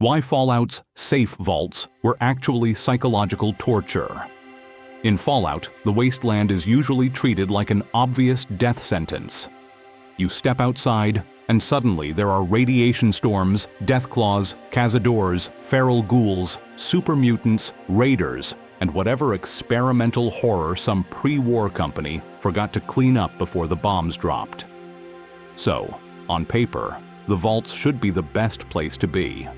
why Fallout's safe vaults were actually psychological torture. In Fallout, the wasteland is usually treated like an obvious death sentence. You step outside, and suddenly there are radiation storms, deathclaws, cazadores, feral ghouls, super mutants, raiders, and whatever experimental horror some pre-war company forgot to clean up before the bombs dropped. So, on paper, the vaults should be the best place to be.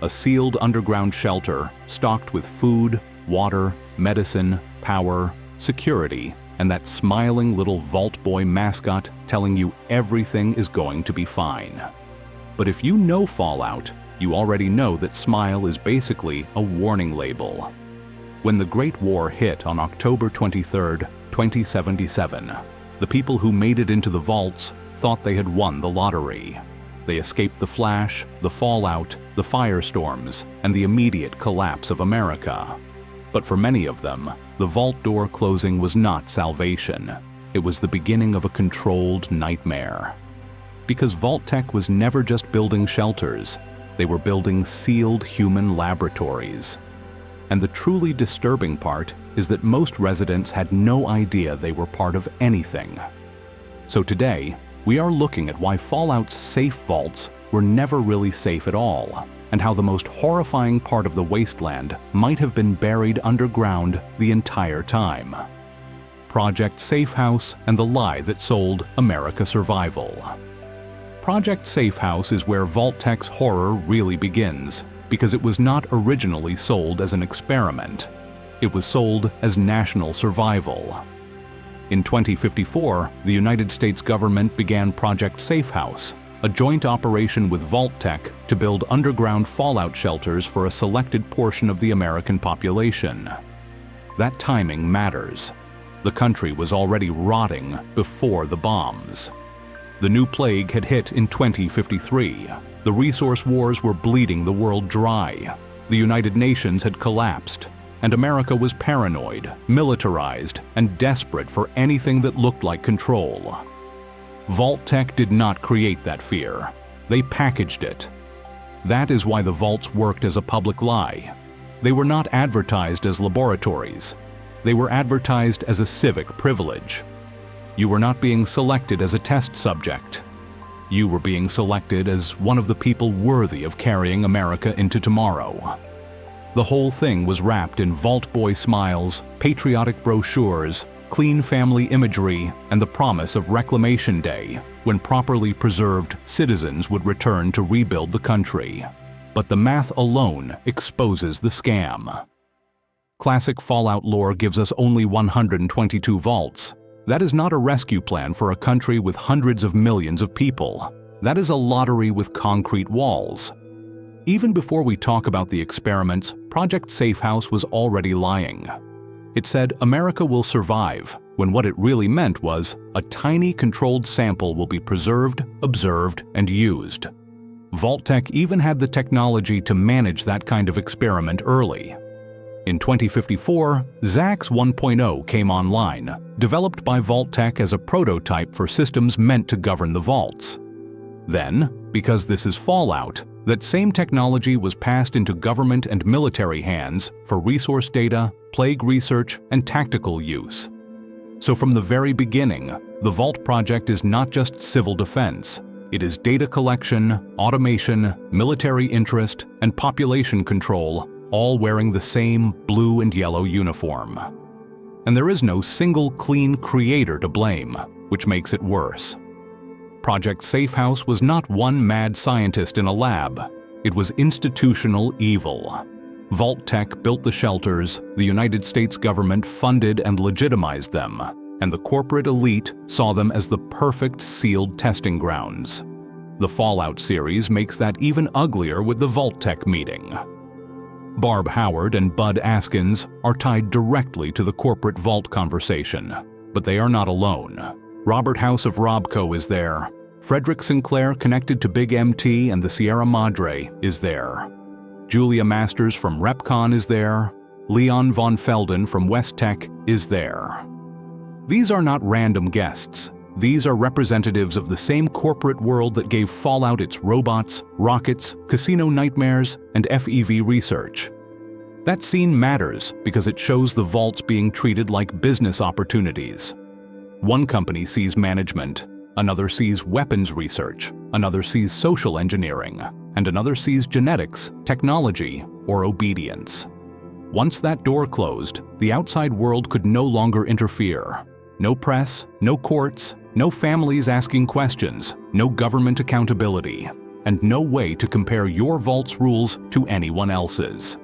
A sealed underground shelter stocked with food, water, medicine, power, security, and that smiling little Vault Boy mascot telling you everything is going to be fine. But if you know Fallout, you already know that Smile is basically a warning label. When the Great War hit on October 23, 2077, the people who made it into the vaults thought they had won the lottery. They escaped the flash, the fallout, the firestorms, and the immediate collapse of America. But for many of them, the vault door closing was not salvation. It was the beginning of a controlled nightmare. Because Vault-Tec was never just building shelters, they were building sealed human laboratories. And the truly disturbing part is that most residents had no idea they were part of anything. So today, we are looking at why Fallout's safe vaults were never really safe at all, and how the most horrifying part of the wasteland might have been buried underground the entire time. Project Safe House and the lie that sold America survival. Project Safe House is where Vault-Tec's horror really begins, because it was not originally sold as an experiment. It was sold as national survival. In 2054, the United States government began Project Safe House, a joint operation with Vault-Tec to build underground fallout shelters for a selected portion of the American population. That timing matters. The country was already rotting before the bombs. The new plague had hit in 2053. The resource wars were bleeding the world dry. The United Nations had collapsed, and America was paranoid, militarized, and desperate for anything that looked like control. Vault-Tec did not create that fear. They packaged it. That is why the vaults worked as a public lie. They were not advertised as laboratories. They were advertised as a civic privilege. You were not being selected as a test subject. You were being selected as one of the people worthy of carrying America into tomorrow. The whole thing was wrapped in Vault Boy smiles, patriotic brochures, clean family imagery, and the promise of Reclamation Day, when properly preserved citizens would return to rebuild the country. But the math alone exposes the scam. Classic Fallout lore gives us only 122 vaults. That is not a rescue plan for a country with hundreds of millions of people. That is a lottery with concrete walls. Even before we talk about the experiments, Project Safe House was already lying. It said America will survive, when what it really meant was a tiny controlled sample will be preserved, observed, and used. Vault-Tec even had the technology to manage that kind of experiment early. In 2054, ZAX 1.0 came online, developed by Vault-Tec as a prototype for systems meant to govern the vaults. Then, because this is Fallout, that same technology was passed into government and military hands for resource data, plague research, and tactical use. So from the very beginning, the Vault project is not just civil defense. It is data collection, automation, military interest, and population control, all wearing the same blue and yellow uniform. And there is no single clean creator to blame, which makes it worse. Project Safe House was not one mad scientist in a lab. It was institutional evil. Vault-Tec built the shelters, the United States government funded and legitimized them, and the corporate elite saw them as the perfect sealed testing grounds. The Fallout series makes that even uglier with the Vault-Tec meeting. Barb Howard and Bud Askins are tied directly to the corporate vault conversation, but they are not alone. Robert House of Robco is there. Frederick Sinclair, connected to Big MT and the Sierra Madre, is there. Julia Masters from Repcon is there. Leon von Felden from West Tech is there. These are not random guests. These are representatives of the same corporate world that gave Fallout its robots, rockets, casino nightmares, and FEV research. That scene matters because it shows the vaults being treated like business opportunities. One company sees management, another sees weapons research, another sees social engineering, and another sees genetics, technology, or obedience. Once that door closed, the outside world could no longer interfere. No press, no courts, no families asking questions, no government accountability, and no way to compare your vault's rules to anyone else's.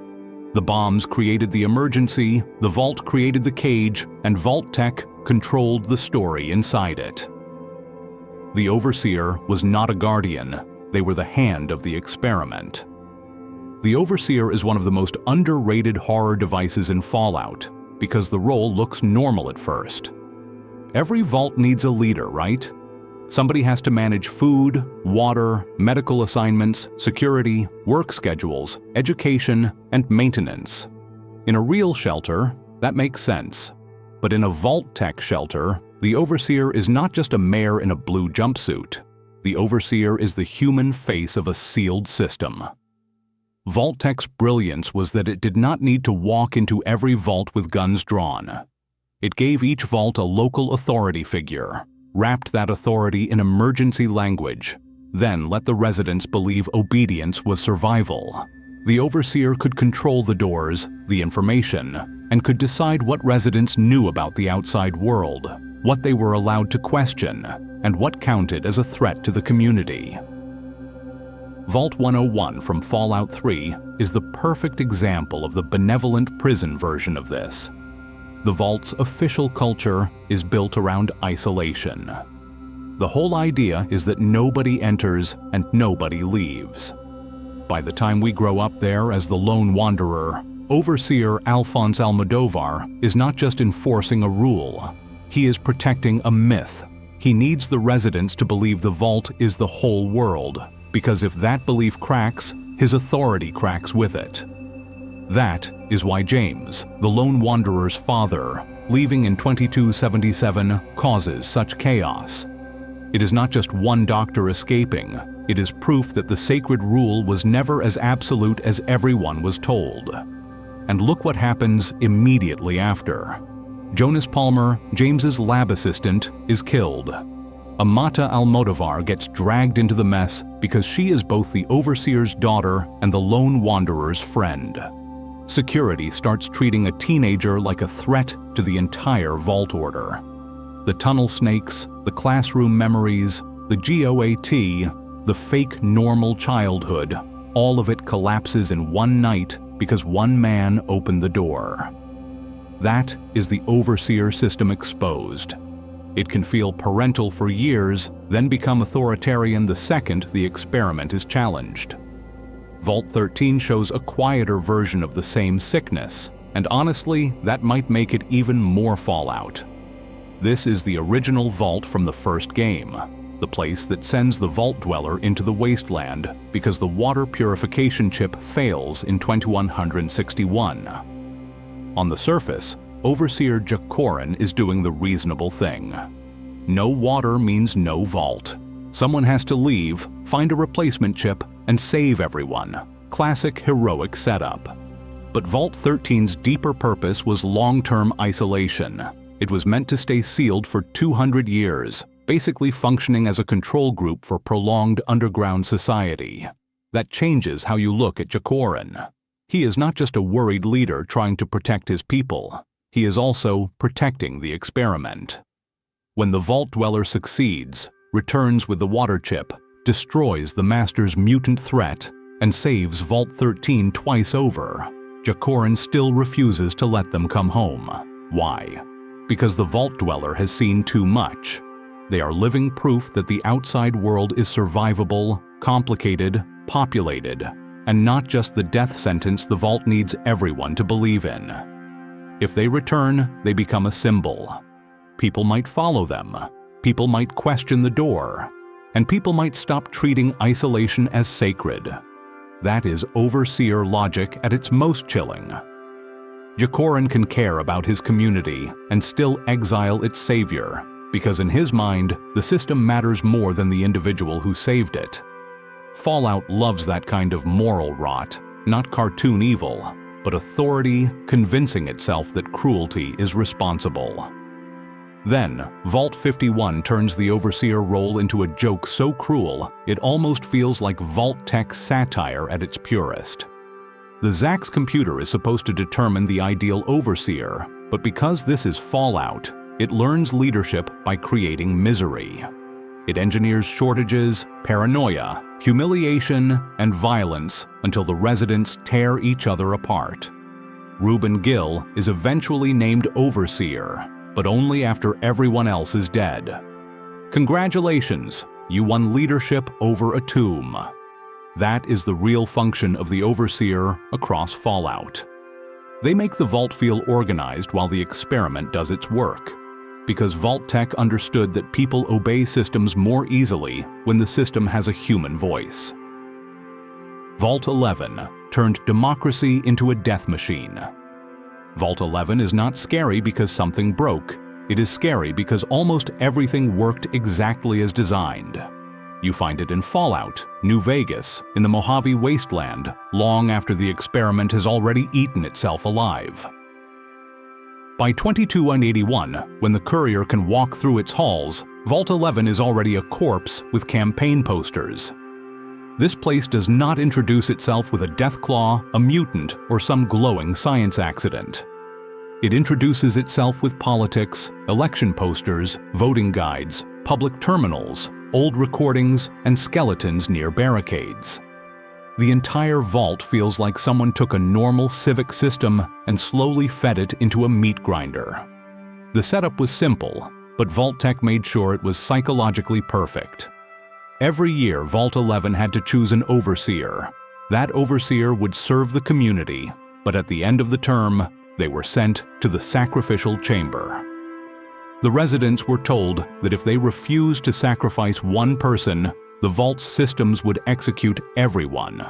The bombs created the emergency, the vault created the cage, and Vault Tech controlled the story inside it. The Overseer was not a guardian, they were the hand of the experiment. The Overseer is one of the most underrated horror devices in Fallout because the role looks normal at first. Every vault needs a leader, right? Somebody has to manage food, water, medical assignments, security, work schedules, education, and maintenance. In a real shelter, that makes sense. But in a Vault Tech shelter, the Overseer is not just a mayor in a blue jumpsuit. The Overseer is the human face of a sealed system. Vault Tech's brilliance was that it did not need to walk into every vault with guns drawn. It gave each vault a local authority figure, wrapped that authority in emergency language, then let the residents believe obedience was survival. The Overseer could control the doors, the information, and could decide what residents knew about the outside world, what they were allowed to question, and what counted as a threat to the community. Vault 101 from Fallout 3 is the perfect example of the benevolent prison version of this. The Vault's official culture is built around isolation. The whole idea is that nobody enters and nobody leaves. By the time we grow up there as the lone wanderer, Overseer Alphonse Almodovar is not just enforcing a rule. He is protecting a myth. He needs the residents to believe the Vault is the whole world, because if that belief cracks, his authority cracks with it. That is why James, the lone wanderer's father, leaving in 2277, causes such chaos. It is not just one doctor escaping, it is proof that the sacred rule was never as absolute as everyone was told. And look what happens immediately after. Jonas Palmer, James's lab assistant, is killed. Amata Almodovar gets dragged into the mess because she is both the Overseer's daughter and the lone wanderer's friend. Security starts treating a teenager like a threat to the entire Vault Order. The tunnel snakes, the classroom memories, the GOAT, the fake normal childhood, all of it collapses in one night because one man opened the door. That is the Overseer system exposed. It can feel parental for years, then become authoritarian the second the experiment is challenged. Vault 13 shows a quieter version of the same sickness, and honestly, that might make it even more Fallout. This is the original Vault from the first game, the place that sends the Vault Dweller into the wasteland because the water purification chip fails in 2161. On the surface, Overseer Jacorin is doing the reasonable thing. No water means no vault. Someone has to leave, find a replacement chip, and save everyone. Classic heroic setup. But Vault 13's deeper purpose was long-term isolation. It was meant to stay sealed for 200 years, basically functioning as a control group for prolonged underground society. That changes how you look at Jacorin. He is not just a worried leader trying to protect his people. He is also protecting the experiment. When the Vault Dweller succeeds, returns with the water chip, destroys the Master's mutant threat, and saves Vault 13 twice over, Jacorin still refuses to let them come home. Why? Because the Vault Dweller has seen too much. They are living proof that the outside world is survivable, complicated, populated, and not just the death sentence the Vault needs everyone to believe in. If they return, they become a symbol. People might follow them, people might question the door, and people might stop treating isolation as sacred. That is Overseer logic at its most chilling. Jacorin can care about his community and still exile its savior. Because in his mind, the system matters more than the individual who saved it. Fallout loves that kind of moral rot, not cartoon evil, but authority convincing itself that cruelty is responsible. Then, Vault 51 turns the Overseer role into a joke so cruel, it almost feels like Vault-Tec satire at its purest. The Zax computer is supposed to determine the ideal Overseer, but because this is Fallout, it learns leadership by creating misery. It engineers shortages, paranoia, humiliation, and violence until the residents tear each other apart. Reuben Gill is eventually named Overseer, but only after everyone else is dead. Congratulations, you won leadership over a tomb. That is the real function of the Overseer across Fallout. They make the Vault feel organized while the experiment does its work, because Vault-Tec understood that people obey systems more easily when the system has a human voice. Vault 11 turned democracy into a death machine. Vault 11 is not scary because something broke. It is scary because almost everything worked exactly as designed. You find it in Fallout, New Vegas, in the Mojave Wasteland, long after the experiment has already eaten itself alive. By 2281, when the Courier can walk through its halls, Vault 11 is already a corpse with campaign posters. This place does not introduce itself with a deathclaw, a mutant, or some glowing science accident. It introduces itself with politics, election posters, voting guides, public terminals, old recordings, and skeletons near barricades. The entire vault feels like someone took a normal civic system and slowly fed it into a meat grinder. The setup was simple, but Vault-Tec made sure it was psychologically perfect. Every year, Vault 11 had to choose an Overseer. That Overseer would serve the community, but at the end of the term, they were sent to the sacrificial chamber. The residents were told that if they refused to sacrifice one person, the Vault's systems would execute everyone.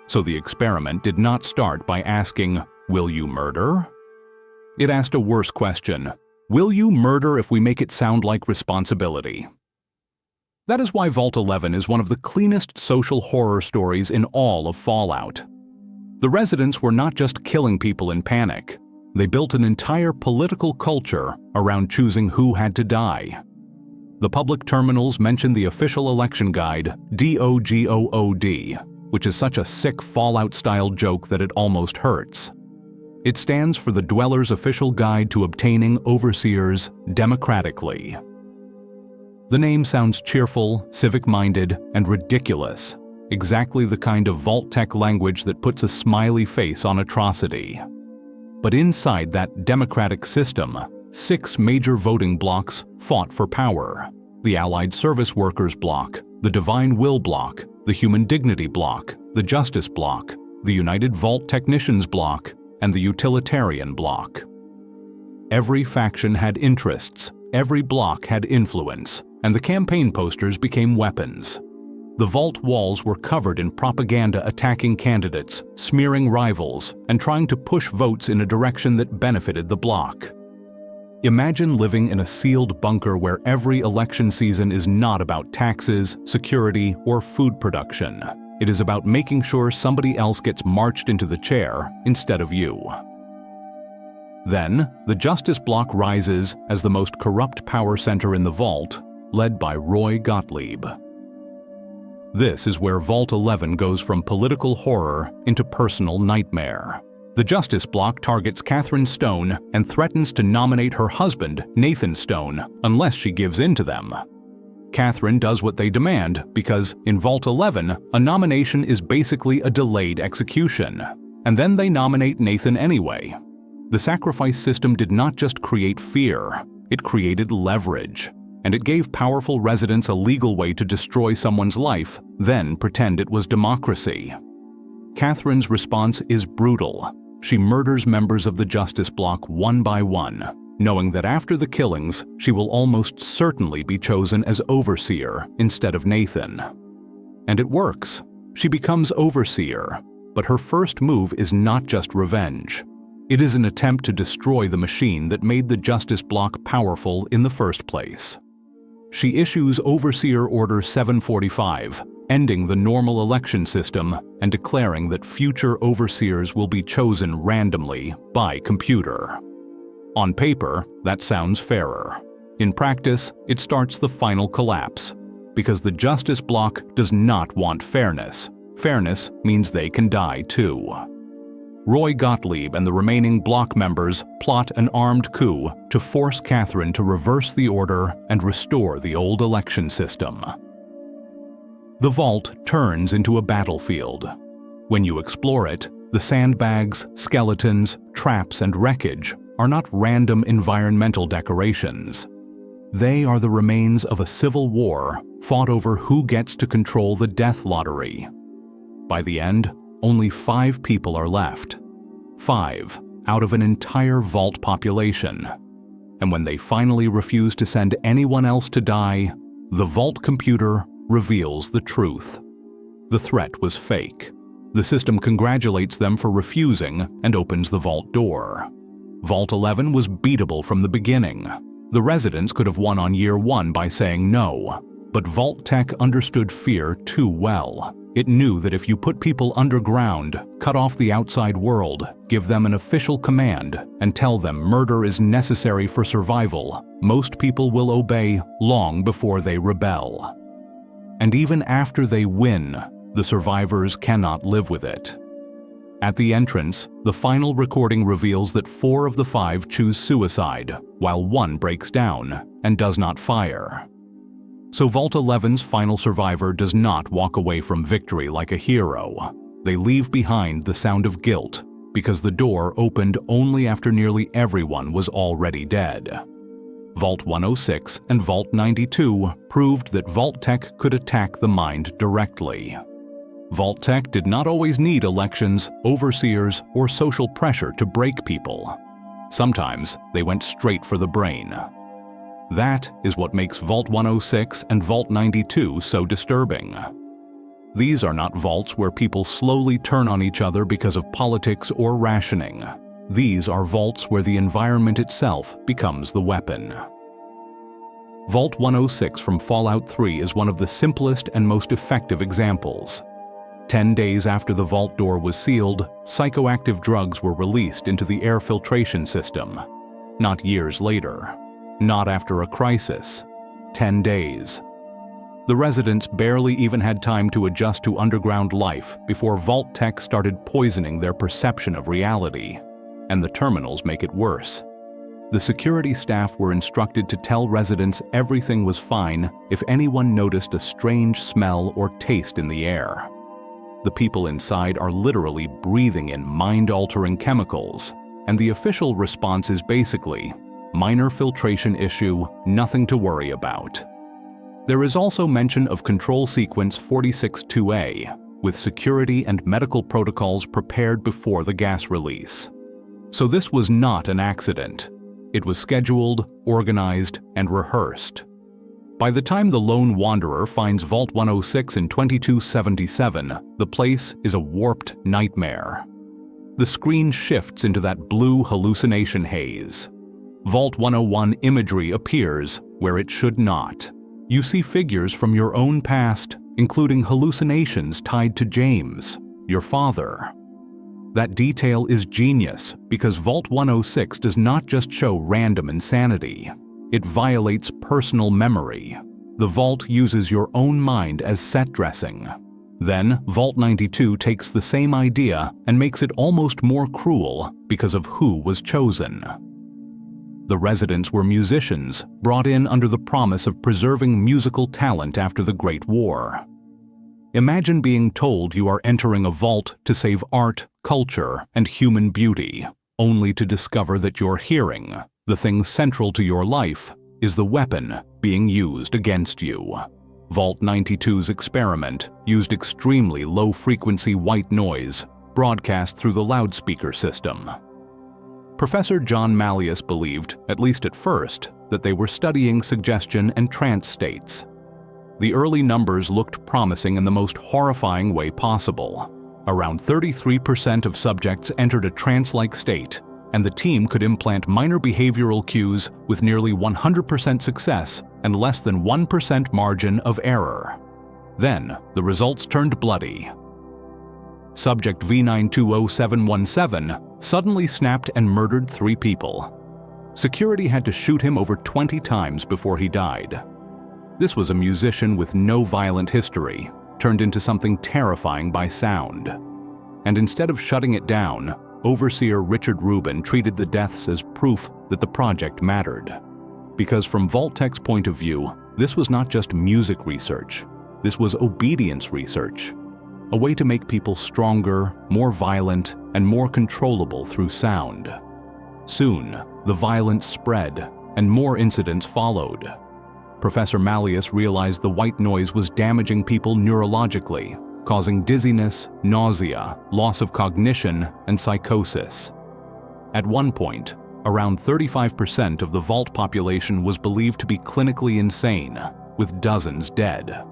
So the experiment did not start by asking, "Will you murder?" It asked a worse question, "Will you murder if we make it sound like responsibility?" That is why Vault 11 is one of the cleanest social horror stories in all of Fallout. The residents were not just killing people in panic. They built an entire political culture around choosing who had to die. The public terminals mention the official election guide, DOGOOD, which is such a sick Fallout-style joke that it almost hurts. It stands for the Dweller's Official Guide to Obtaining Overseers Democratically. The name sounds cheerful, civic-minded, and ridiculous, exactly the kind of Vault-Tec language that puts a smiley face on atrocity. But inside that democratic system, 6 major voting blocks fought for power: the Allied Service Workers Bloc, the Divine Will Bloc, the Human Dignity Bloc, the Justice Bloc, the United Vault Technicians Bloc, and the Utilitarian Bloc. Every faction had interests, every bloc had influence, and the campaign posters became weapons. The vault walls were covered in propaganda attacking candidates, smearing rivals, and trying to push votes in a direction that benefited the bloc. Imagine living in a sealed bunker where every election season is not about taxes, security, or food production. It is about making sure somebody else gets marched into the chair instead of you. Then, the Justice Bloc rises as the most corrupt power center in the vault, led by Roy Gottlieb. This is where Vault 11 goes from political horror into personal nightmare. The Justice Bloc targets Catherine Stone and threatens to nominate her husband, Nathan Stone, unless she gives in to them. Catherine does what they demand because, in Vault 11, a nomination is basically a delayed execution. And then they nominate Nathan anyway. The sacrifice system did not just create fear, it created leverage. And it gave powerful residents a legal way to destroy someone's life, then pretend it was democracy. Catherine's response is brutal. She murders members of the Justice Bloc one by one, knowing that after the killings, she will almost certainly be chosen as Overseer instead of Nathan. And it works. She becomes Overseer, but her first move is not just revenge. It is an attempt to destroy the machine that made the Justice Block powerful in the first place. She issues Overseer Order 745, ending the normal election system and declaring that future overseers will be chosen randomly by computer. On paper, that sounds fairer. In practice, it starts the final collapse, because the Justice Block does not want fairness. Fairness means they can die too. Roy Gottlieb and the remaining Block members plot an armed coup to force Catherine to reverse the order and restore the old election system. The vault turns into a battlefield. When you explore it, the sandbags, skeletons, traps, and wreckage are not random environmental decorations. They are the remains of a civil war fought over who gets to control the death lottery. By the end, only 5 people are left. 5 out of an entire vault population. And when they finally refuse to send anyone else to die, the vault computer reveals the truth. The threat was fake. The system congratulates them for refusing and opens the vault door. Vault 11 was beatable from the beginning. The residents could have won on year 1 by saying no, but Vault Tech understood fear too well. It knew that if you put people underground, cut off the outside world, give them an official command, and tell them murder is necessary for survival, most people will obey long before they rebel. And even after they win, the survivors cannot live with it. At the entrance, the final recording reveals that 4 of the 5 choose suicide, while 1 breaks down and does not fire. So Vault 11's final survivor does not walk away from victory like a hero. They leave behind the sound of guilt, because the door opened only after nearly everyone was already dead. Vault 106 and Vault 92 proved that Vault Tech could attack the mind directly. Vault Tech did not always need elections, overseers, or social pressure to break people. Sometimes they went straight for the brain. That is what makes Vault 106 and Vault 92 so disturbing. These are not vaults where people slowly turn on each other because of politics or rationing. These are vaults where the environment itself becomes the weapon. Vault 106 from Fallout 3 is one of the simplest and most effective examples. 10 days after the vault door was sealed, psychoactive drugs were released into the air filtration system. Not years later. Not after a crisis. 10 days. The residents barely even had time to adjust to underground life before Vault Tech started poisoning their perception of reality. And the terminals make it worse. The security staff were instructed to tell residents everything was fine if anyone noticed a strange smell or taste in the air. The people inside are literally breathing in mind-altering chemicals, and the official response is basically, minor filtration issue, nothing to worry about. There is also mention of Control Sequence 46-2A, with security and medical protocols prepared before the gas release. So this was not an accident. It was scheduled, organized, and rehearsed. By the time the Lone Wanderer finds Vault 106 in 2277, the place is a warped nightmare. The screen shifts into that blue hallucination haze. Vault 101 imagery appears where it should not. You see figures from your own past, including hallucinations tied to James, your father. That detail is genius because Vault 106 does not just show random insanity. It violates personal memory. The vault uses your own mind as set dressing. Then, Vault 92 takes the same idea and makes it almost more cruel because of who was chosen. The residents were musicians, brought in under the promise of preserving musical talent after the Great War. Imagine being told you are entering a vault to save art, culture, and human beauty, only to discover that your hearing, the thing central to your life, is the weapon being used against you. Vault 92's experiment used extremely low-frequency white noise, broadcast through the loudspeaker system. Professor John Malleus believed, at least at first, that they were studying suggestion and trance states. The early numbers looked promising in the most horrifying way possible. Around 33% of subjects entered a trance-like state, and the team could implant minor behavioral cues with nearly 100% success and less than 1% margin of error. Then, the results turned bloody. Subject V920717 suddenly snapped and murdered 3 people. Security had to shoot him over 20 times before he died. This was a musician with no violent history, turned into something terrifying by sound. And instead of shutting it down, Overseer Richard Rubin treated the deaths as proof that the project mattered. Because from Vault-Tec's point of view, this was not just music research. This was obedience research, a way to make people stronger, more violent, and more controllable through sound. Soon, the violence spread, and more incidents followed. Professor Malleus realized the white noise was damaging people neurologically, causing dizziness, nausea, loss of cognition, and psychosis. At one point, around 35% of the Vault population was believed to be clinically insane, with dozens dead.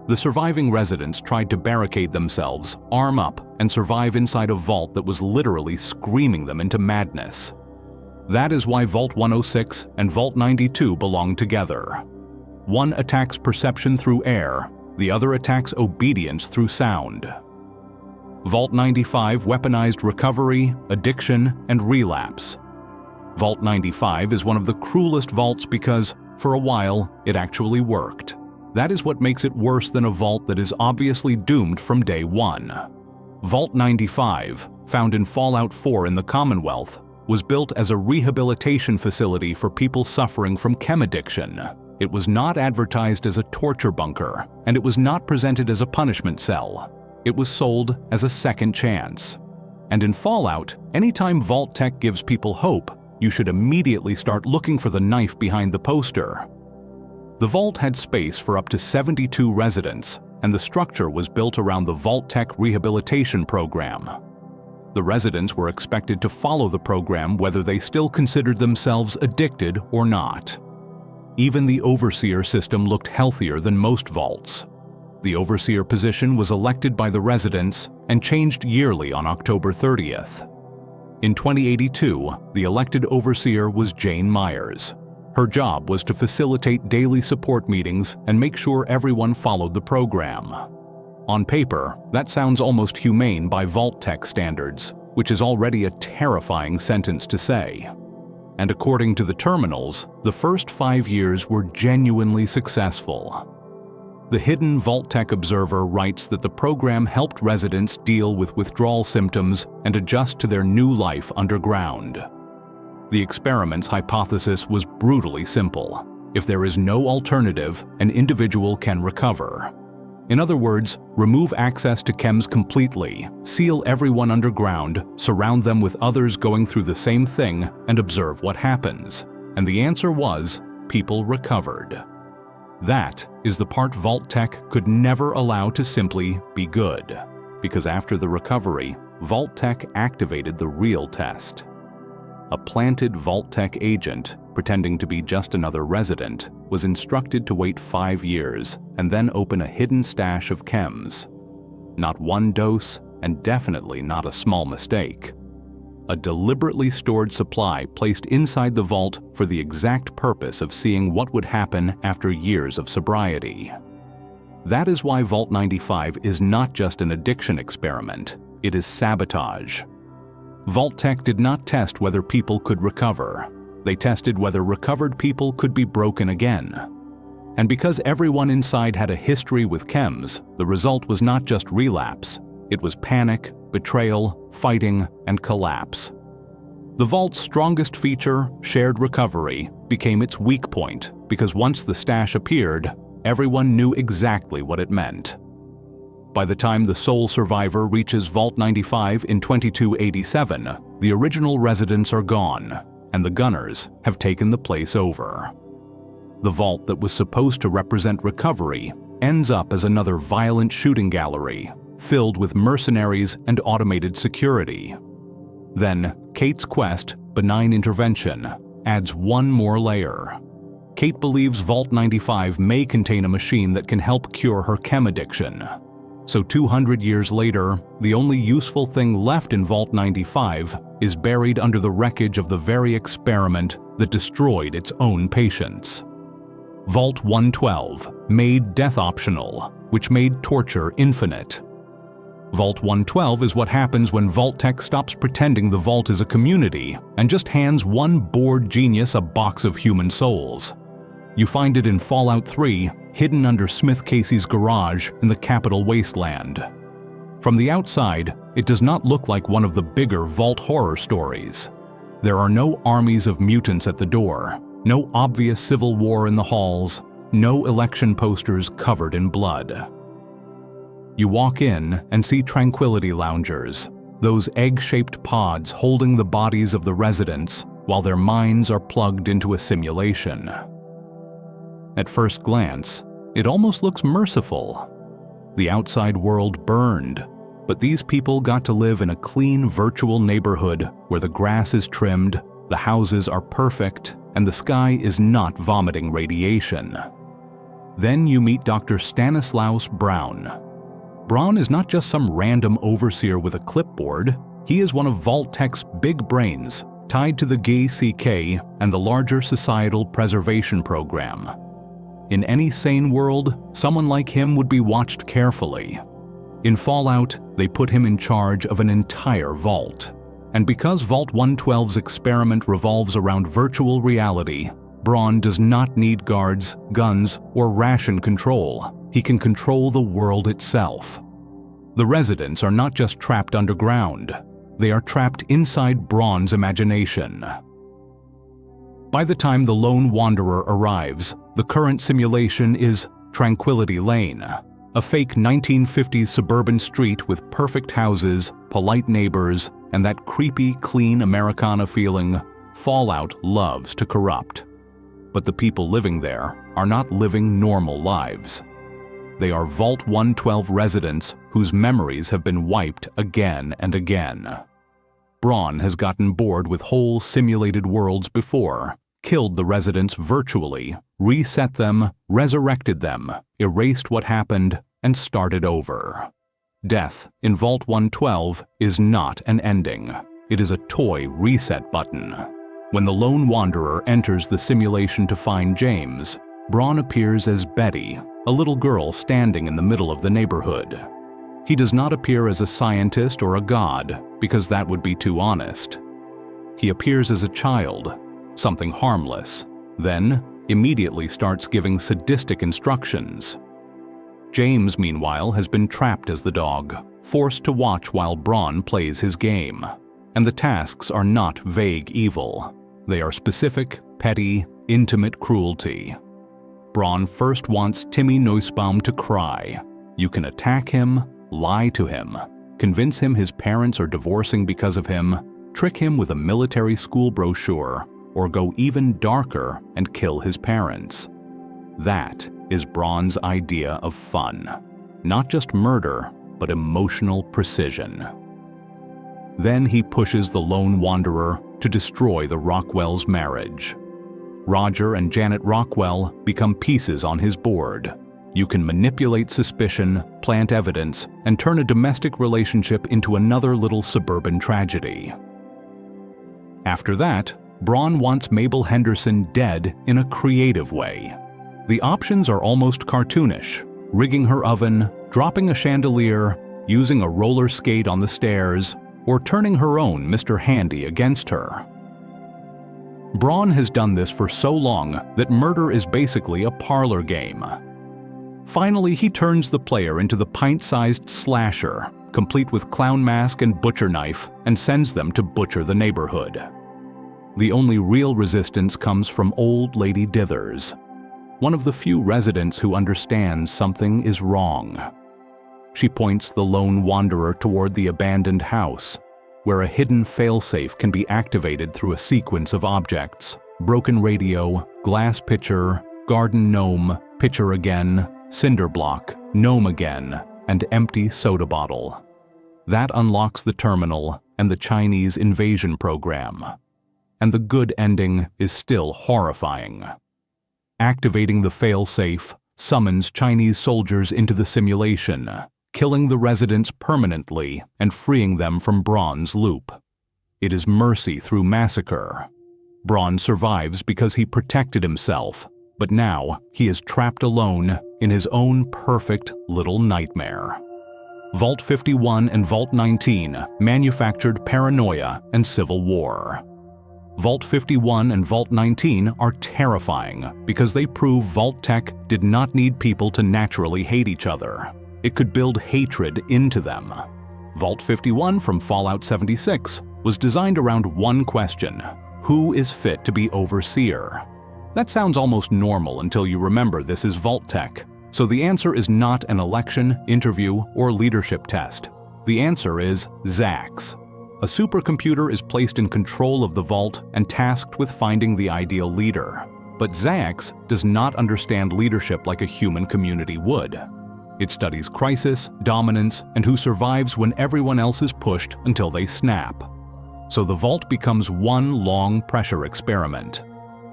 The surviving residents tried to barricade themselves, arm up, and survive inside a vault that was literally screaming them into madness. That is why Vault 106 and Vault 92 belong together. One attacks perception through air, the other attacks obedience through sound. Vault 95 weaponized recovery, addiction, and relapse. Vault 95 is one of the cruelest vaults because, for a while, it actually worked. That is what makes it worse than a vault that is obviously doomed from day one. Vault 95, found in Fallout 4 in the Commonwealth, was built as a rehabilitation facility for people suffering from chem addiction. It was not advertised as a torture bunker, and it was not presented as a punishment cell. It was sold as a second chance. And in Fallout, anytime Vault-Tec gives people hope, you should immediately start looking for the knife behind the poster. The vault had space for up to 72 residents, and the structure was built around the Vault-Tec rehabilitation program. The residents were expected to follow the program whether they still considered themselves addicted or not. Even the Overseer system looked healthier than most vaults. The Overseer position was elected by the residents and changed yearly on October 30th. In 2082, the elected Overseer was Jane Myers. Her job was to facilitate daily support meetings and make sure everyone followed the program. On paper, that sounds almost humane by Vault-Tec standards, which is already a terrifying sentence to say. And according to the terminals, the first 5 years were genuinely successful. The hidden Vault-Tec observer writes that the program helped residents deal with withdrawal symptoms and adjust to their new life underground. The experiment's hypothesis was brutally simple. If there is no alternative, an individual can recover. In other words, remove access to chems completely, seal everyone underground, surround them with others going through the same thing, and observe what happens. And the answer was, people recovered. That is the part Vault-Tec could never allow to simply be good. Because after the recovery, Vault-Tec activated the real test. A planted Vault-Tec agent, pretending to be just another resident, was instructed to wait 5 years and then open a hidden stash of chems. Not one dose, and definitely not a small mistake. A deliberately stored supply placed inside the vault for the exact purpose of seeing what would happen after years of sobriety. That is why Vault 95 is not just an addiction experiment, it is sabotage. Vault-Tec did not test whether people could recover. They tested whether recovered people could be broken again. And because everyone inside had a history with chems, the result was not just relapse. It was panic, betrayal, fighting, and collapse. The vault's strongest feature, shared recovery, became its weak point because once the stash appeared, everyone knew exactly what it meant. By the time the sole survivor reaches Vault 95 in 2287, the original residents are gone, and the gunners have taken the place over. The vault that was supposed to represent recovery ends up as another violent shooting gallery, filled with mercenaries and automated security. Then, Kate's quest, Benign Intervention, adds one more layer. Kate believes Vault 95 may contain a machine that can help cure her chem addiction. So 200 years later, the only useful thing left in Vault 95 is buried under the wreckage of the very experiment that destroyed its own patients. Vault 112 made death optional, which made torture infinite. Vault 112 is what happens when Vault-Tec stops pretending the vault is a community and just hands one bored genius a box of human souls. You find it in Fallout 3, hidden under Smith Casey's garage in the capital wasteland. From the outside, it does not look like one of the bigger Vault horror stories. There are no armies of mutants at the door, no obvious civil war in the halls, no election posters covered in blood. You walk in and see tranquility loungers, those egg-shaped pods holding the bodies of the residents while their minds are plugged into a simulation. At first glance, it almost looks merciful. The outside world burned, but these people got to live in a clean virtual neighborhood where the grass is trimmed, the houses are perfect, and the sky is not vomiting radiation. Then you meet Dr. Stanislaus Braun. Braun is not just some random overseer with a clipboard. He is one of Vault-Tec's big brains, tied to the GCK and the larger societal preservation program. In any sane world, someone like him would be watched carefully. In Fallout, they put him in charge of an entire vault. And because Vault 112's experiment revolves around virtual reality, Braun does not need guards, guns, or ration control. He can control the world itself. The residents are not just trapped underground. They are trapped inside Braun's imagination. By the time the lone wanderer arrives, the current simulation is Tranquility Lane, a fake 1950s suburban street with perfect houses, polite neighbors, and that creepy, clean Americana feeling Fallout loves to corrupt. But the people living there are not living normal lives. They are Vault 112 residents whose memories have been wiped again and again. Braun has gotten bored with whole simulated worlds before, killed the residents virtually, reset them, resurrected them, erased what happened, and started over. Death in Vault 112 is not an ending. It is a toy reset button. When the lone wanderer enters the simulation to find James, Braun appears as Betty, a little girl standing in the middle of the neighborhood. He does not appear as a scientist or a god, because that would be too honest. He appears as a child, something harmless, then immediately starts giving sadistic instructions. James, meanwhile, has been trapped as the dog, forced to watch while Braun plays his game. And the tasks are not vague evil. They are specific, petty, intimate cruelty. Braun first wants Timmy Nussbaum to cry. You can attack him, lie to him, convince him his parents are divorcing because of him, trick him with a military school brochure, or go even darker and kill his parents. That is Braun's idea of fun. Not just murder, but emotional precision. Then he pushes the lone wanderer to destroy the Rockwells' marriage. Roger and Janet Rockwell become pieces on his board. You can manipulate suspicion, plant evidence, and turn a domestic relationship into another little suburban tragedy. After that, Braun wants Mabel Henderson dead in a creative way. The options are almost cartoonish: rigging her oven, dropping a chandelier, using a roller skate on the stairs, or turning her own Mr. Handy against her. Braun has done this for so long that murder is basically a parlor game. Finally, he turns the player into the pint-sized slasher, complete with clown mask and butcher knife, and sends them to butcher the neighborhood. The only real resistance comes from Old Lady Dithers, one of the few residents who understands something is wrong. She points the lone wanderer toward the abandoned house, where a hidden failsafe can be activated through a sequence of objects: broken radio, glass pitcher, garden gnome, pitcher again, cinder block, gnome again, and empty soda bottle. That unlocks the terminal and the Chinese invasion program. And the good ending is still horrifying. Activating the failsafe summons Chinese soldiers into the simulation, killing the residents permanently and freeing them from Braun's loop. It is mercy through massacre. Braun survives because he protected himself, but now he is trapped alone in his own perfect little nightmare. Vault 51 and Vault 19 manufactured paranoia and civil war. Vault 51 and Vault 19 are terrifying because they prove Vault Tech did not need people to naturally hate each other. It could build hatred into them. Vault 51 from Fallout 76 was designed around one question: who is fit to be Overseer? That sounds almost normal until you remember this is Vault Tech. So the answer is not an election, interview, or leadership test. The answer is Zax. A supercomputer is placed in control of the vault and tasked with finding the ideal leader. But Zax does not understand leadership like a human community would. It studies crisis, dominance, and who survives when everyone else is pushed until they snap. So the vault becomes one long pressure experiment.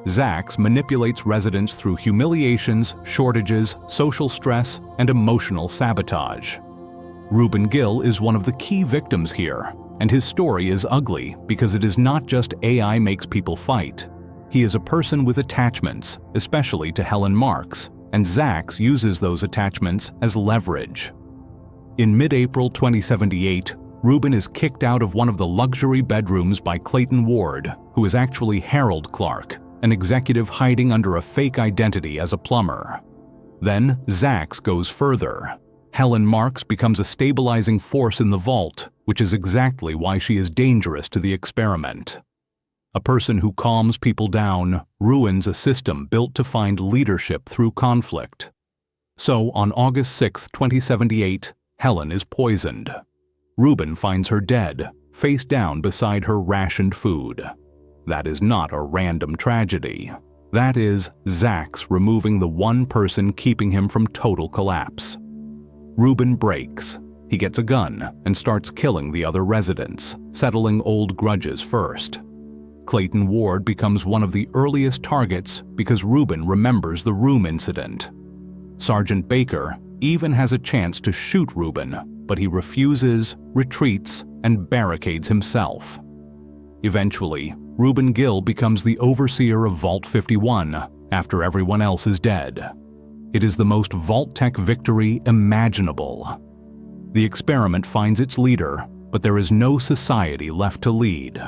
Zax manipulates residents through humiliations, shortages, social stress, and emotional sabotage. Reuben Gill is one of the key victims here, and his story is ugly because it is not just AI makes people fight. He is a person with attachments, especially to Helen Marks, and Zax uses those attachments as leverage. In mid-April 2078, Reuben is kicked out of one of the luxury bedrooms by Clayton Ward, who is actually Harold Clark, an executive hiding under a fake identity as a plumber. Then Zax goes further. Helen Marks becomes a stabilizing force in the vault, which is exactly why she is dangerous to the experiment. A person who calms people down ruins a system built to find leadership through conflict. So on August 6, 2078, Helen is poisoned. Reuben finds her dead, face down beside her rationed food. That is not a random tragedy. That is Zax removing the one person keeping him from total collapse. Reuben breaks. He gets a gun and starts killing the other residents, settling old grudges first. Clayton Ward becomes one of the earliest targets because Reuben remembers the room incident. Sergeant Baker even has a chance to shoot Reuben, but he refuses, retreats, and barricades himself. Eventually, Reuben Gill becomes the overseer of Vault 51 after everyone else is dead. It is the most Vault Tech victory imaginable. The experiment finds its leader, but there is no society left to lead.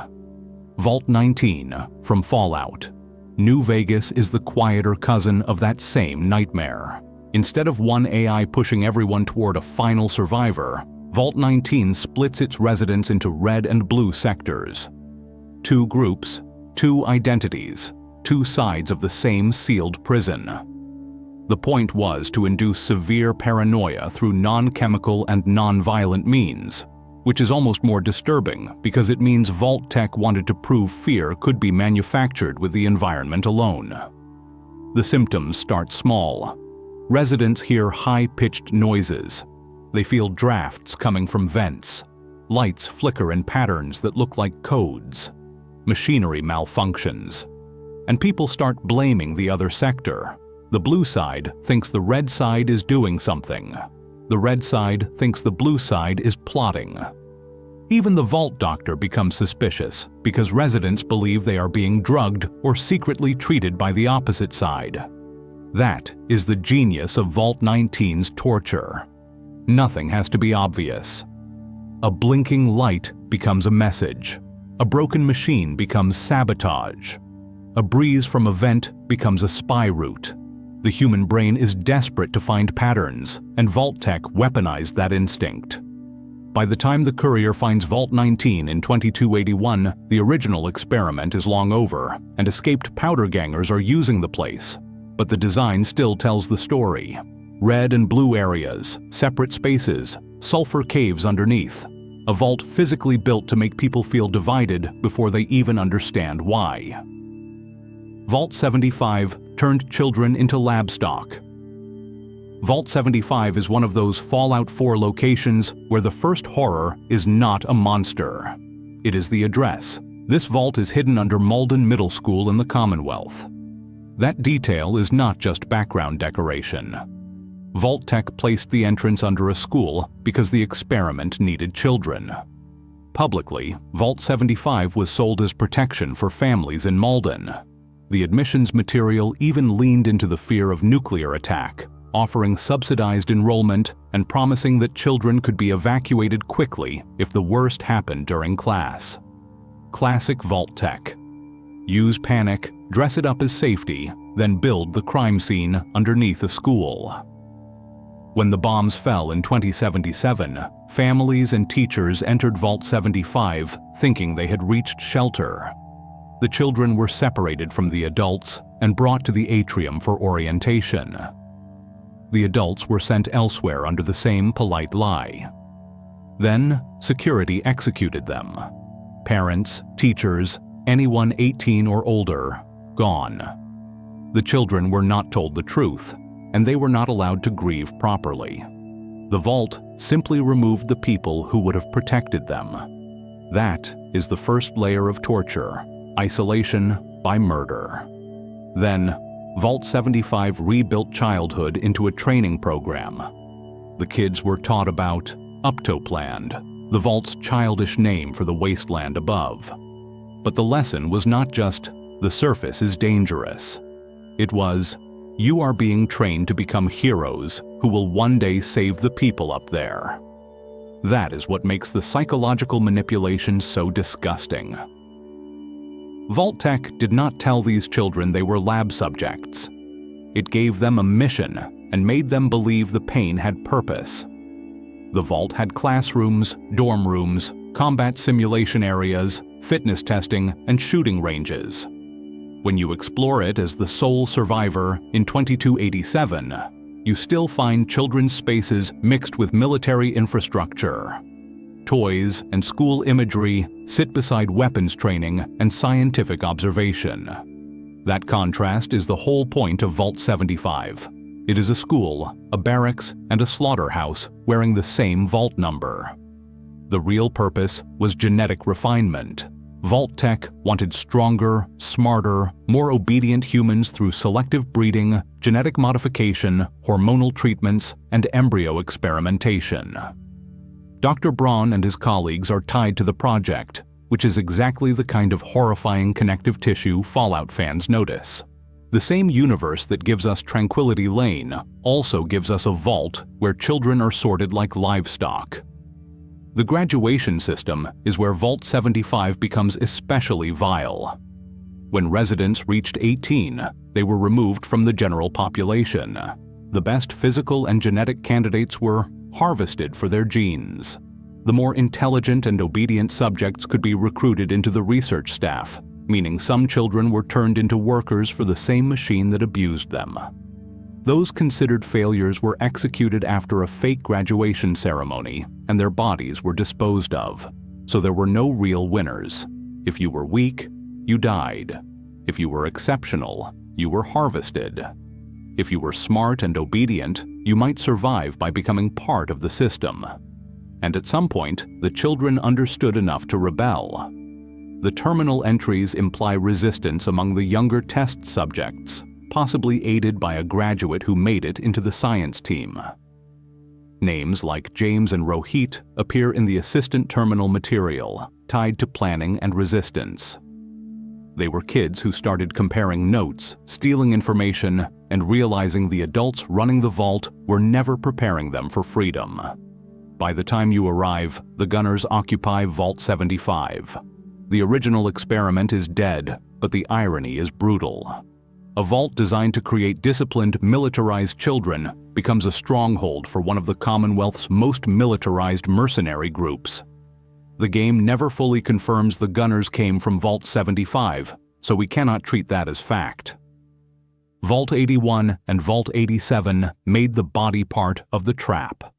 Vault 19 from Fallout. New Vegas is the quieter cousin of that same nightmare. Instead of one AI pushing everyone toward a final survivor, Vault 19 splits its residents into red and blue sectors. Two groups, two identities, two sides of the same sealed prison. The point was to induce severe paranoia through non-chemical and non-violent means, which is almost more disturbing because it means Vault Tech wanted to prove fear could be manufactured with the environment alone. The symptoms start small. Residents hear high-pitched noises. They feel drafts coming from vents. Lights flicker in patterns that look like codes. Machinery malfunctions. And people start blaming the other sector. The blue side thinks the red side is doing something. The red side thinks the blue side is plotting. Even the vault doctor becomes suspicious because residents believe they are being drugged or secretly treated by the opposite side. That is the genius of Vault 19's torture. Nothing has to be obvious. A blinking light becomes a message. A broken machine becomes sabotage. A breeze from a vent becomes a spy route. The human brain is desperate to find patterns, and Vault Tech weaponized that instinct. By the time the courier finds Vault 19 in 2281, the original experiment is long over, and escaped powder gangers are using the place. But the design still tells the story. Red and blue areas, separate spaces, sulfur caves underneath. A vault physically built to make people feel divided before they even understand why. Vault 75 turned children into lab stock. Vault 75 is one of those Fallout 4 locations where the first horror is not a monster. It is the address. This vault is hidden under Malden Middle School in the Commonwealth. That detail is not just background decoration. Vault Tech placed the entrance under a school because the experiment needed children. Publicly, Vault 75 was sold as protection for families in Malden. The admissions material even leaned into the fear of nuclear attack, offering subsidized enrollment and promising that children could be evacuated quickly if the worst happened during class. Classic Vault tech. Use panic, dress it up as safety, then build the crime scene underneath a school. When the bombs fell in 2077, families and teachers entered Vault 75 thinking they had reached shelter. The children were separated from the adults and brought to the atrium for orientation. The adults were sent elsewhere under the same polite lie. Then, security executed them. Parents, teachers, anyone 18 or older, gone. The children were not told the truth, and they were not allowed to grieve properly. The Vault simply removed the people who would have protected them. That is the first layer of torture, isolation by murder. Then, Vault 75 rebuilt childhood into a training program. The kids were taught about Uptopland, the Vault's childish name for the wasteland above. But the lesson was not just, the surface is dangerous. It was, you are being trained to become heroes who will one day save the people up there. That is what makes the psychological manipulation so disgusting. Vault Tech did not tell these children they were lab subjects. It gave them a mission and made them believe the pain had purpose. The Vault had classrooms, dorm rooms, combat simulation areas, fitness testing, and shooting ranges. When you explore it as the sole survivor in 2287, you still find children's spaces mixed with military infrastructure. Toys and school imagery sit beside weapons training and scientific observation. That contrast is the whole point of Vault 75. It is a school, a barracks, and a slaughterhouse wearing the same vault number. The real purpose was genetic refinement. Vault Tech wanted stronger, smarter, more obedient humans through selective breeding, genetic modification, hormonal treatments, and embryo experimentation. Dr. Braun and his colleagues are tied to the project, which is exactly the kind of horrifying connective tissue Fallout fans notice. The same universe that gives us Tranquility Lane also gives us a vault where children are sorted like livestock. The graduation system is where Vault 75 becomes especially vile. When residents reached 18, they were removed from the general population. The best physical and genetic candidates were harvested for their genes. The more intelligent and obedient subjects could be recruited into the research staff, meaning some children were turned into workers for the same machine that abused them. Those considered failures were executed after a fake graduation ceremony, and their bodies were disposed of, so there were no real winners. If you were weak, you died. If you were exceptional, you were harvested. If you were smart and obedient, you might survive by becoming part of the system. And at some point, the children understood enough to rebel. The terminal entries imply resistance among the younger test subjects, possibly aided by a graduate who made it into the science team. Names like James and Rohit appear in the assistant terminal material, tied to planning and resistance. They were kids who started comparing notes, stealing information, and realizing the adults running the vault were never preparing them for freedom. By the time you arrive, the gunners occupy Vault 75. The original experiment is dead, but the irony is brutal. A vault designed to create disciplined, militarized children becomes a stronghold for one of the Commonwealth's most militarized mercenary groups. The game never fully confirms the gunners came from Vault 75, so we cannot treat that as fact. Vault 81 and Vault 87 made the body part of the trap.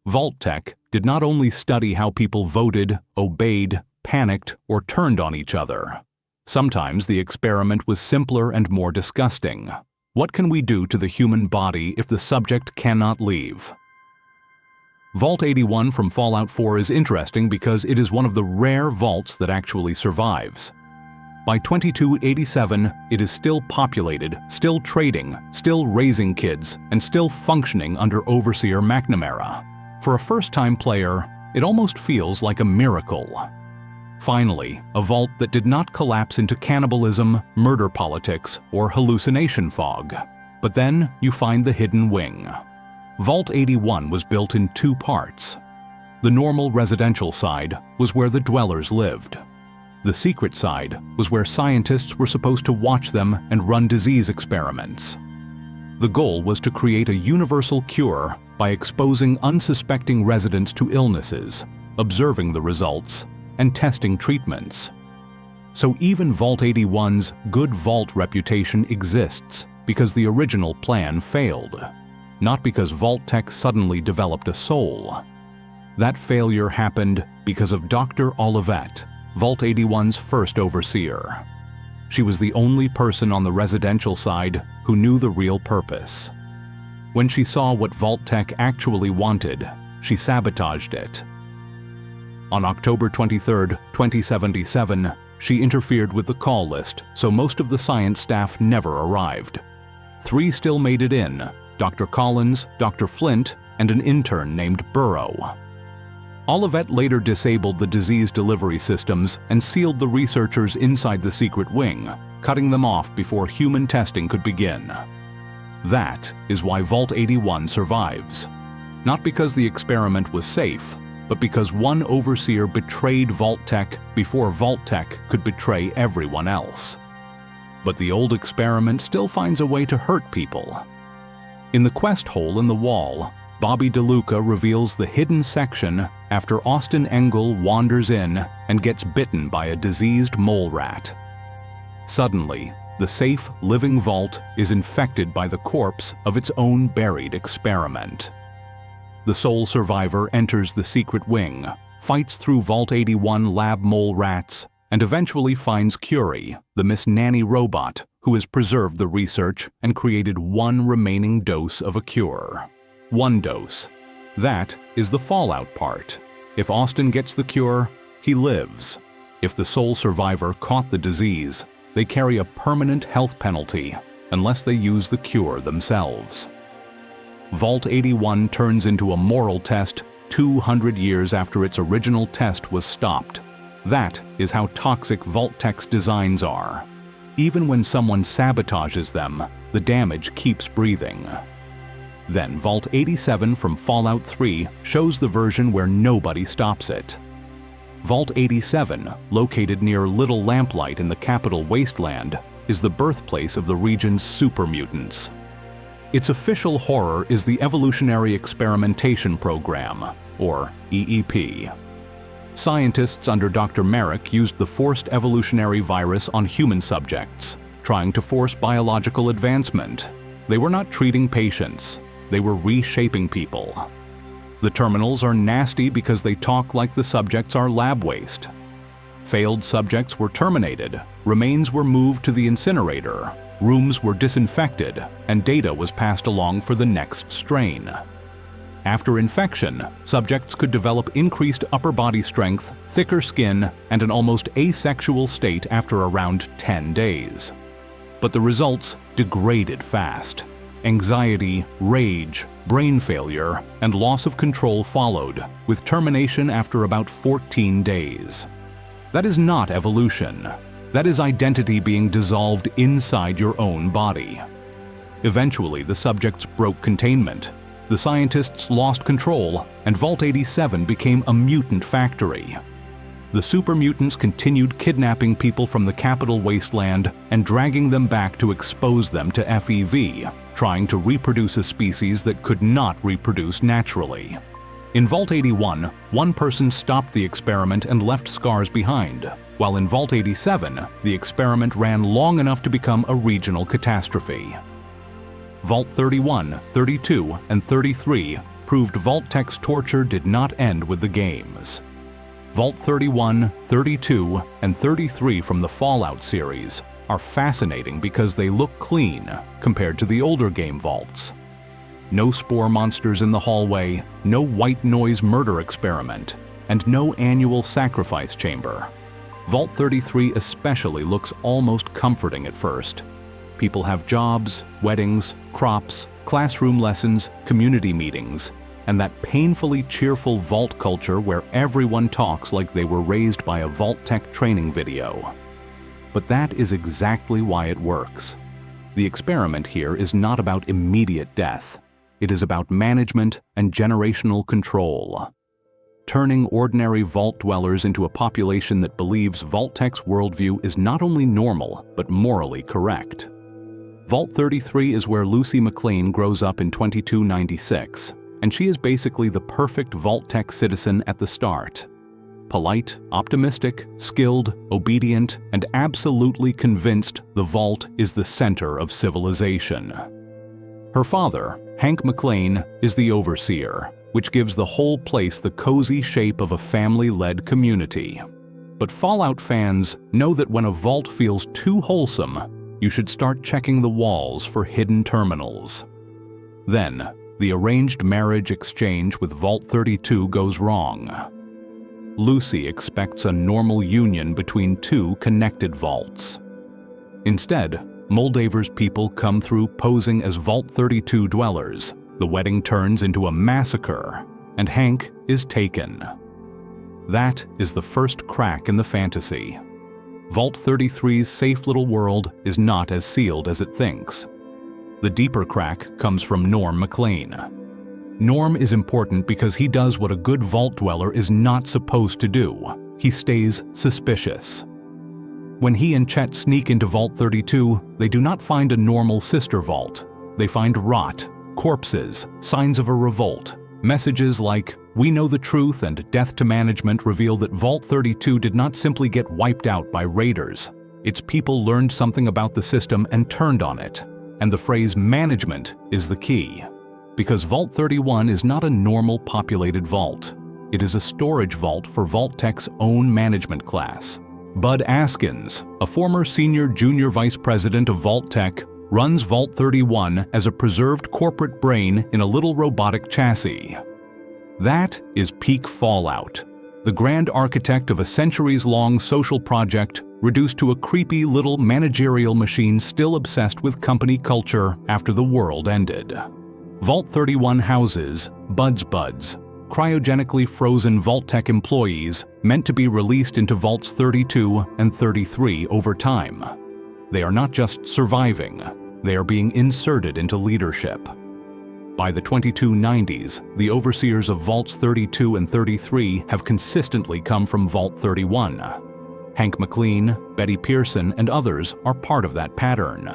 Vault Tech did not only study how people voted, obeyed, panicked, or turned on each other. Sometimes the experiment was simpler and more disgusting. What can we do to the human body if the subject cannot leave? Vault 81 from Fallout 4 is interesting because it is one of the rare vaults that actually survives. By 2287, it is still populated, still trading, still raising kids, and still functioning under Overseer McNamara. For a first-time player, It almost feels like a miracle. Finally, a vault that did not collapse into cannibalism, murder politics, or hallucination fog. But then you find the hidden wing. Vault 81 was built in two parts. The normal residential side was where the dwellers lived. The secret side was where scientists were supposed to watch them and run disease experiments. The goal was to create a universal cure by exposing unsuspecting residents to illnesses, observing the results, and testing treatments. So even Vault 81's good vault reputation exists because the original plan failed, not because Vault Tech suddenly developed a soul. That failure happened because of Dr. Olivet, Vault 81's first overseer. She was the only person on the residential side who knew the real purpose. When she saw what Vault Tech actually wanted, she sabotaged it. On October 23, 2077, she interfered with the call list, so most of the science staff never arrived. 3 still made it in: Dr. Collins, Dr. Flint, and an intern named Burrow. Olivet later disabled the disease delivery systems and sealed the researchers inside the secret wing, cutting them off before human testing could begin. That is why Vault 81 survives. Not because the experiment was safe, but because one overseer betrayed Vault Tech before Vault Tech could betray everyone else. But the old experiment still finds a way to hurt people. In the quest hole in the wall, Bobby DeLuca reveals the hidden section after Austin Engel wanders in and gets bitten by a diseased mole rat. Suddenly, the safe, living vault is infected by the corpse of its own buried experiment. The sole survivor enters the secret wing, fights through Vault 81 lab mole rats, and eventually finds Curie, the Miss Nanny robot, who has preserved the research and created one remaining dose of a cure. 1 dose. That is the fallout part. If Austin gets the cure, he lives. If the sole survivor caught the disease, they carry a permanent health penalty unless they use the cure themselves. Vault 81 turns into a moral test 200 years after its original test was stopped. That is how toxic Vault Tech's designs are. Even when someone sabotages them, the damage keeps breathing. Then Vault 87 from Fallout 3 shows the version where nobody stops it. Vault 87, located near Little Lamplight in the capital Wasteland, is the birthplace of the region's super mutants. Its official horror is the Evolutionary Experimentation Program, or EEP. Scientists under Dr. Merrick used the forced evolutionary virus on human subjects, trying to force biological advancement. They were not treating patients, they were reshaping people. The terminals are nasty because they talk like the subjects are lab waste. Failed subjects were terminated, remains were moved to the incinerator, rooms were disinfected, and data was passed along for the next strain. After infection, subjects could develop increased upper body strength, thicker skin, and an almost asexual state after around 10 days. But the results degraded fast. Anxiety, rage, brain failure, and loss of control followed, with termination after about 14 days. That is not evolution. That is identity being dissolved inside your own body. Eventually, the subjects broke containment. The scientists lost control, and Vault 87 became a mutant factory. The super mutants continued kidnapping people from the capital Wasteland and dragging them back to expose them to FEV, trying to reproduce a species that could not reproduce naturally. In Vault 81, one person stopped the experiment and left scars behind, while in Vault 87, the experiment ran long enough to become a regional catastrophe. Vault 31, 32, and 33 proved Vault Tech's torture did not end with the games. Vault 31, 32, and 33 from the Fallout series are fascinating because they look clean compared to the older game vaults. No spore monsters in the hallway, no white noise murder experiment, and no annual sacrifice chamber. Vault 33 especially looks almost comforting at first. People have jobs, weddings, crops, classroom lessons, community meetings, and that painfully cheerful vault culture where everyone talks like they were raised by a Vault-Tec training video. But that is exactly why it works. The experiment here is not about immediate death. It is about management and generational control. Turning ordinary vault dwellers into a population that believes Vault-Tec's worldview is not only normal, but morally correct. Vault 33 is where Lucy McLean grows up in 2296, and she is basically the perfect Vault-Tec citizen at the start. Polite, optimistic, skilled, obedient, and absolutely convinced the Vault is the center of civilization. Her father, Hank McLean, is the overseer, which gives the whole place the cozy shape of a family-led community. But Fallout fans know that when a vault feels too wholesome, you should start checking the walls for hidden terminals. Then, the arranged marriage exchange with Vault 32 goes wrong. Lucy expects a normal union between two connected vaults. Instead, Moldaver's people come through posing as Vault 32 dwellers. The wedding turns into a massacre, and Hank is taken. That is the first crack in the fantasy. Vault 33's safe little world is not as sealed as it thinks. The deeper crack comes from Norm McLean. Norm is important because he does what a good vault dweller is not supposed to do. He stays suspicious. When he and Chet sneak into Vault 32, they do not find a normal sister vault. They find rot, corpses, signs of a revolt. Messages like, "We know the truth," and "Death to Management" reveal that Vault 32 did not simply get wiped out by raiders. Its people learned something about the system and turned on it. And the phrase "management" is the key. Because Vault 31 is not a normal populated vault. It is a storage vault for Vault-Tec's own management class. Bud Askins, a former senior junior vice president of Vault-Tec, runs Vault 31 as a preserved corporate brain in a little robotic chassis. That is peak Fallout, the grand architect of a centuries-long social project reduced to a creepy little managerial machine still obsessed with company culture after the world ended. Vault 31 houses Bud's Buds, cryogenically frozen Vault-Tec employees meant to be released into Vaults 32 and 33 over time. They are not just surviving, they are being inserted into leadership. By the 2290s, the overseers of Vaults 32 and 33 have consistently come from Vault 31. Hank McLean, Betty Pearson, and others are part of that pattern.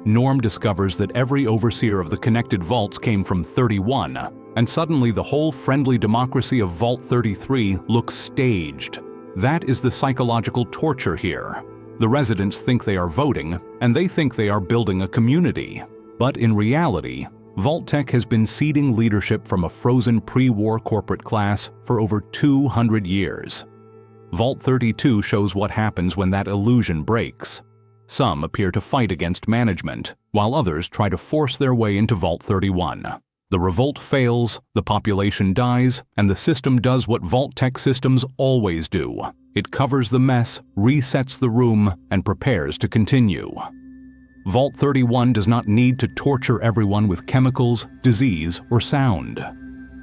Norm discovers that every overseer of the connected vaults came from 31, and suddenly the whole friendly democracy of Vault 33 looks staged. That is the psychological torture here. The residents think they are voting, and they think they are building a community. But in reality, Vault-Tec has been ceding leadership from a frozen pre-war corporate class for over 200 years. Vault 32 shows what happens when that illusion breaks. Some appear to fight against management, while others try to force their way into Vault 31. The revolt fails, the population dies, and the system does what Vault-Tec systems always do. It covers the mess, resets the room, and prepares to continue. Vault 31 does not need to torture everyone with chemicals, disease, or sound.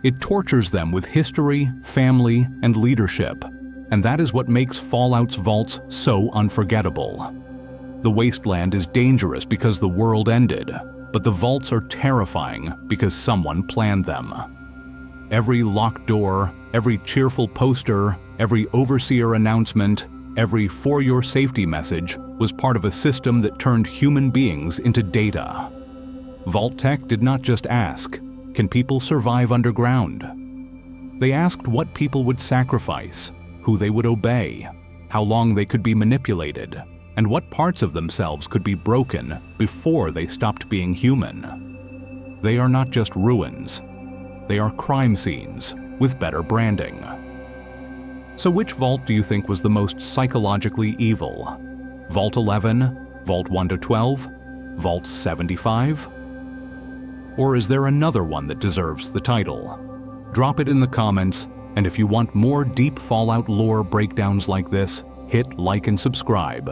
It tortures them with history, family, and leadership. And that is what makes Fallout's vaults so unforgettable. The wasteland is dangerous because the world ended, but the vaults are terrifying because someone planned them. Every locked door, every cheerful poster, every overseer announcement, every "for your safety" message was part of a system that turned human beings into data. Vault-Tec did not just ask, "Can people survive underground?" They asked what people would sacrifice, who they would obey, how long they could be manipulated, and what parts of themselves could be broken before they stopped being human. They are not just ruins. They are crime scenes with better branding. So which vault do you think was the most psychologically evil? Vault 11, Vault 1 to 12, Vault 75? Or is there another one that deserves the title? Drop it in the comments, and if you want more deep Fallout lore breakdowns like this, hit like and subscribe.